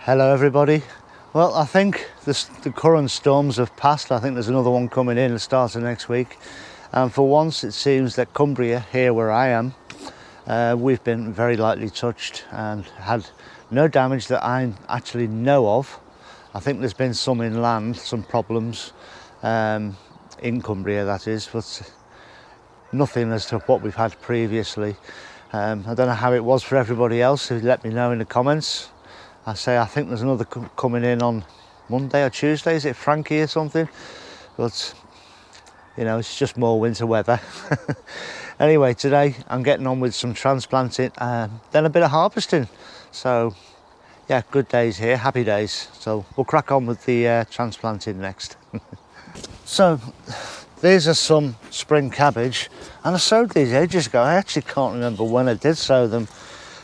Hello everybody. Well, I think the current storms have passed. I think there's another one coming in at the start of next week. And for once it seems that Cumbria, here where I am, we've been very lightly touched and had no damage that I actually know of. I think there's been some inland, some problems in Cumbria that is, but nothing as to what we've had previously. I don't know how it was for everybody else, so let me know in the comments. I think there's another coming in on Monday or Tuesday, is it Frankie or something? But you know, it's just more winter weather. Anyway, today I'm getting on with some transplanting and then a bit of harvesting. So yeah, good days here, happy days. So we'll crack on with the transplanting next. So these are some spring cabbage, and I sowed these ages ago. I actually can't remember when I did sow them,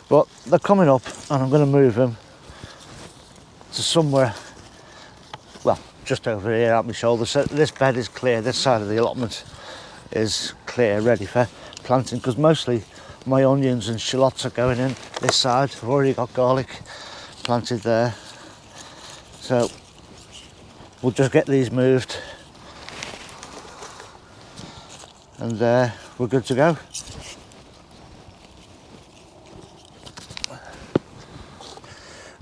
but they're coming up and I'm going to move them to somewhere, well, just over here at my shoulder. So this bed is clear, this side of the allotment is clear, ready for planting, because mostly my onions and shallots are going in this side. I've already got garlic planted there, so we'll just get these moved and we're good to go.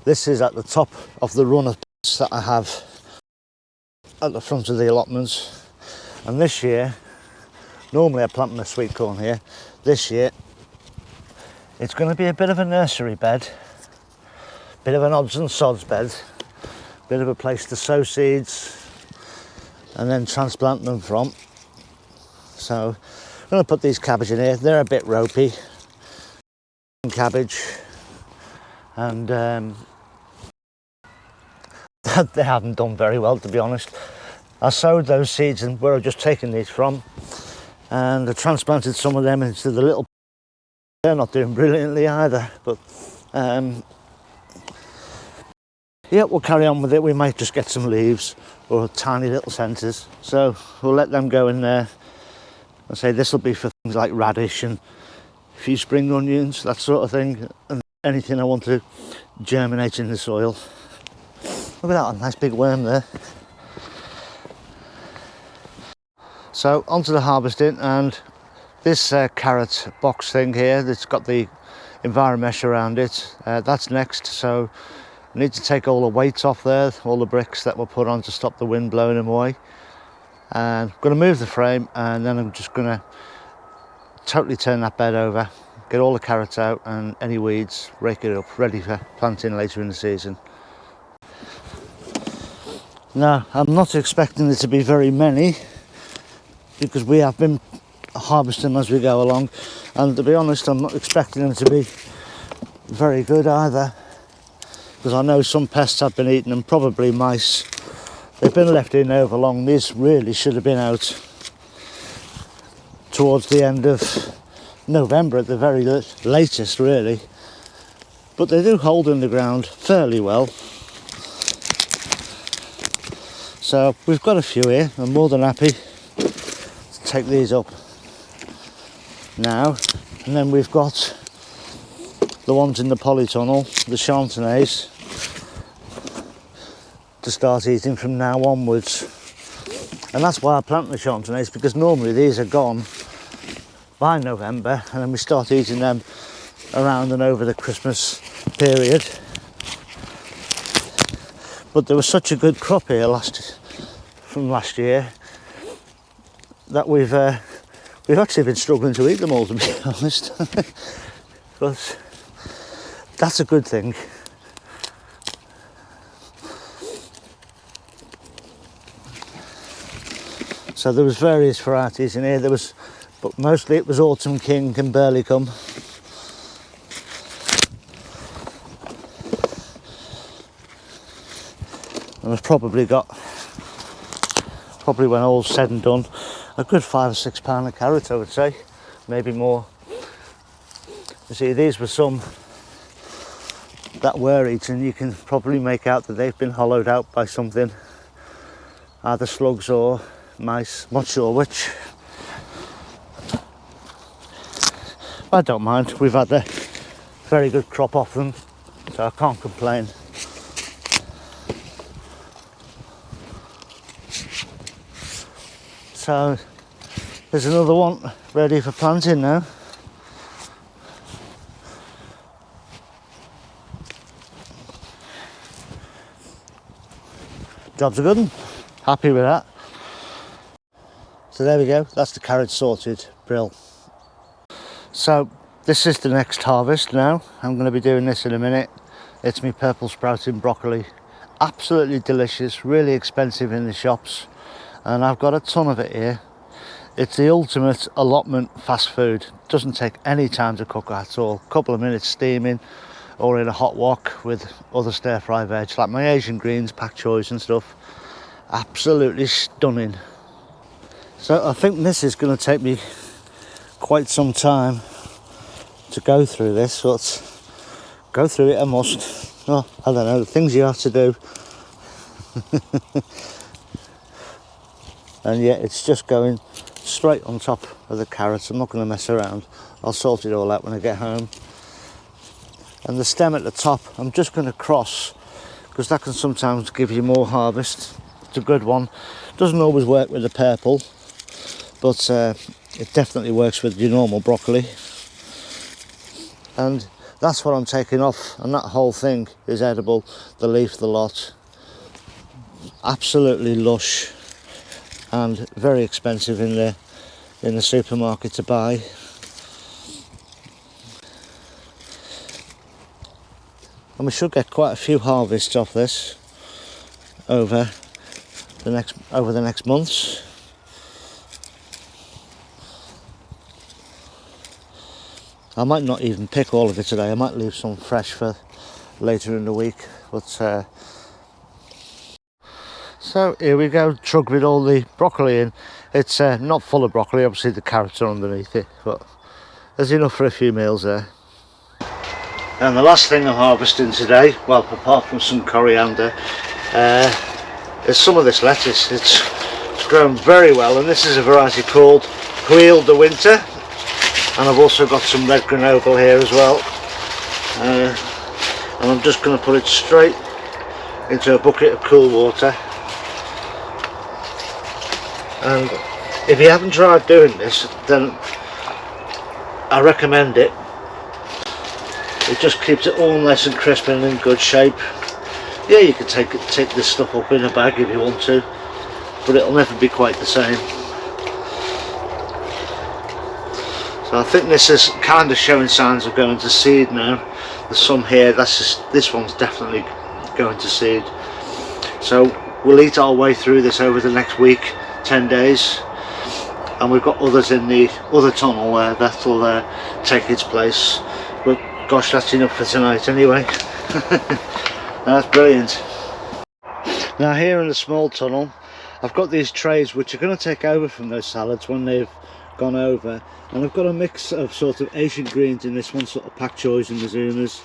This is at the top of the run of beds that I have at the front of the allotments, and this year, normally I plant my sweet corn here. This year it's going to be a bit of a nursery bed, bit of an odds and sods bed, bit of a place to sow seeds and then transplant them from. So I'm going to put these cabbage in here. They're a bit ropey, cabbage, and they haven't done very well, to be honest. I sowed those seeds in where I've just taken these from, and I transplanted some of them into the little. They're not doing brilliantly either, but yeah, we'll carry on with it. We might just get some leaves or tiny little centres, so we'll let them go in there. I say this will be for things like radish and a few spring onions, that sort of thing, and anything I want to germinate in the soil. Look at that, a nice big worm there. So onto the harvesting, and this carrot box thing here that's got the enviromesh around it, that's next. So I need to take all the weights off there, all the bricks that were put on to stop the wind blowing them away. And I'm going to move the frame, and then I'm just going to totally turn that bed over, get all the carrots out and any weeds, rake it up, ready for planting later in the season. Now, I'm not expecting there to be very many, because we have been harvesting as we go along, and to be honest, I'm not expecting them to be very good either, because I know some pests have been eating them, probably mice. They've been left in over long. These really should have been out towards the end of November at the very latest, really, but they do hold in the ground fairly well. So we've got a few here. I'm more than happy to take these up now. And then we've got the ones in the polytunnel, the Chardonnays, to start eating from now onwards. And that's why I plant the Chardonnays, because normally these are gone by November, and then we start eating them around and over the Christmas period. But there was such a good crop here from last year that we've actually been struggling to eat them all, to be honest. But that's a good thing. So there was various varieties in here. But mostly it was Autumn King and Burleycombe. And I've probably got, when all's said and done, a good £5 or £6 a carrot, I would say, maybe more. You see, these were some that were eaten. You can probably make out that they've been hollowed out by something, either slugs or mice, not sure which. I don't mind. We've had a very good crop off them, so I can't complain. So there's another one ready for planting now. Job's a good one. Happy with that. So there we go, that's the carrot sorted, brill. So this is the next harvest now. I'm going to be doing this in a minute. It's my purple sprouting broccoli. Absolutely delicious, really expensive in the shops. And I've got a ton of it here. It's the ultimate allotment fast food. Doesn't take any time to cook at all. A couple of minutes steaming or in a hot wok with other stir fry veg like my Asian greens, pak choys and stuff. Absolutely stunning. So I think this is going to take me quite some time to go through this, but go through it I must. Oh, I don't know, the things you have to do. And yeah, it's just going straight on top of the carrots. I'm not going to mess around. I'll sort it all out when I get home. And the stem at the top, I'm just going to cross, because that can sometimes give you more harvest. It's a good one. Doesn't always work with the purple, but it definitely works with your normal broccoli. And that's what I'm taking off, and that whole thing is edible, the leaf, the lot. Absolutely lush and very expensive in the supermarket to buy. And we should get quite a few harvests off this over the next months. I might not even pick all of it today. I might leave some fresh for later in the week. But so here we go, truck with all the broccoli in. It's not full of broccoli, obviously the carrots are underneath it, but there's enough for a few meals there. And the last thing I'm harvesting today, well, apart from some coriander, is some of this lettuce. It's grown very well, and this is a variety called overwintered. And I've also got some red Grenoble here as well. And I'm just going to put it straight into a bucket of cool water. And if you haven't tried doing this, then I recommend it. It just keeps it all nice and crisp and in good shape. Yeah, you can take this stuff up in a bag if you want to, but it'll never be quite the same. So I think this is kind of showing signs of going to seed now. There's some here, this one's definitely going to seed. So we'll eat our way through this over the next week, 10 days. And we've got others in the other tunnel there that'll take its place. But gosh, that's enough for tonight anyway. That's brilliant. Now here in the small tunnel, I've got these trays which are going to take over from those salads when they've gone over, and I've got a mix of sort of Asian greens in this one, sort of pak choys and mizumas.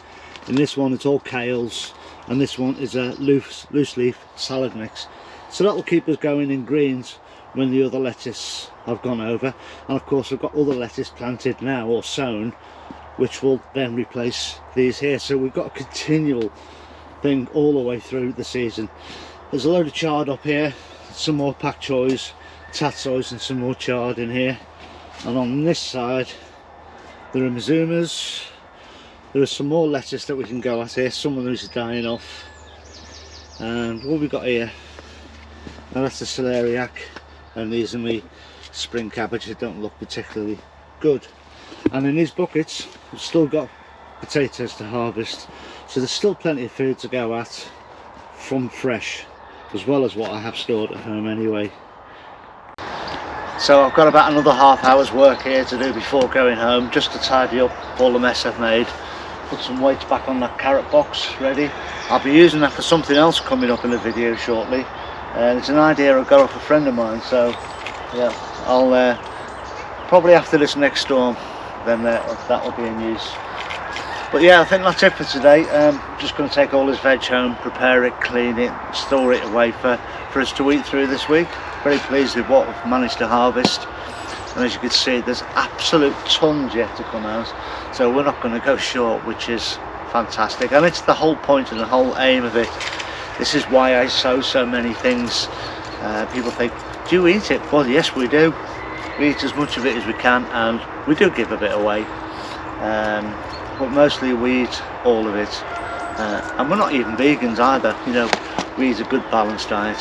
In this one it's all kales, and this one is a loose leaf salad mix. So that will keep us going in greens when the other lettuce have gone over. And of course I've got other lettuce planted now or sown, which will then replace these here. So we've got a continual thing all the way through the season. There's a load of chard up here, some more pak choys, tatsoys and some more chard in here. And on this side there are mizumas. There is some more lettuce that we can go at here. Some of these are dying off. And what we've got here, now that's the celeriac, and these are my spring cabbage that don't look particularly good. And in these buckets we've still got potatoes to harvest, so there's still plenty of food to go at from fresh, as well as what I have stored at home anyway. So I've got about another half hour's work here to do before going home, just to tidy up all the mess I've made. Put some weights back on that carrot box ready. I'll be using that for something else coming up in the video shortly. It's an idea I got off a friend of mine, so yeah, I'll probably after this next storm, then that will be in use. But yeah, I think that's it for today. Just going to take all this veg home, prepare it, clean it, store it away for us to eat through this week. Very pleased with what we've managed to harvest, and as you can see there's absolute tons yet to come out, so we're not going to go short, which is fantastic. And it's the whole point and the whole aim of it. This is why I sow so many things. People think, Do you eat it? Well, yes, we do. We eat as much of it as we can, and we do give a bit away. But mostly we eat all of it. And we're not even vegans either, you know, we eat a good balanced diet.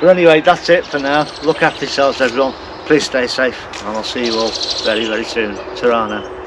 But anyway, that's it for now. Look after yourselves, everyone. Please stay safe, and I'll see you all very, very soon. Ta-ra now.